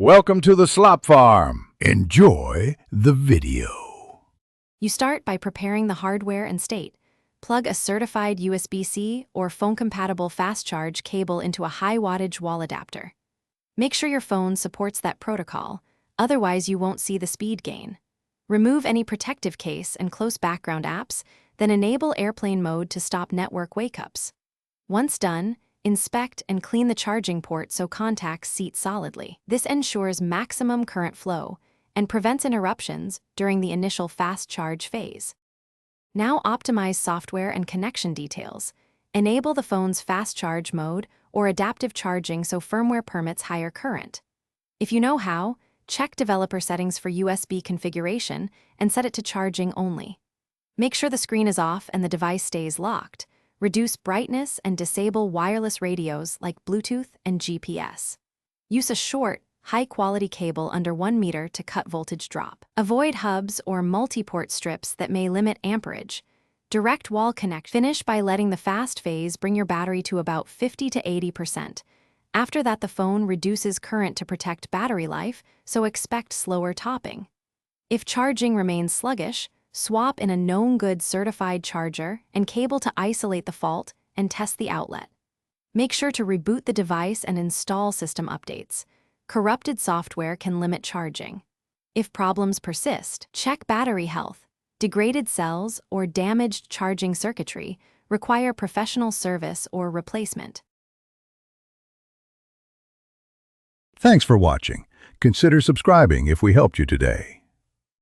Welcome to the Slop Farm. Enjoy the video. You start by preparing the hardware and state. Plug a certified USB-C or phone-compatible fast charge cable into a high-wattage wall adapter. Make sure your phone supports that protocol, otherwise you won't see the speed gain. Remove any protective case and close background apps, then enable airplane mode to stop network wake-ups. Once done, inspect and clean the charging port so contacts seat solidly. This ensures maximum current flow and prevents interruptions during the initial fast charge phase. Now optimize software and connection details. Enable the phone's fast charge mode or adaptive charging so firmware permits higher current. If you know how, check developer settings for USB configuration and set it to charging only. Make sure the screen is off and the device stays locked. Reduce brightness and disable wireless radios like Bluetooth and GPS. Use a short, high-quality cable under 1 meter to cut voltage drop. Avoid hubs or multi-port strips that may limit amperage. Direct wall connect. Finish by letting the fast phase bring your battery to about 50 to 80%. After that, the phone reduces current to protect battery life, so expect slower topping. If charging remains sluggish, swap in a known good certified charger and cable to isolate the fault and test the outlet. Make sure to reboot the device and install system updates. Corrupted software can limit charging. If problems persist, check battery health. Degraded cells or damaged charging circuitry require professional service or replacement. Thanks for watching. Consider subscribing if we helped you today.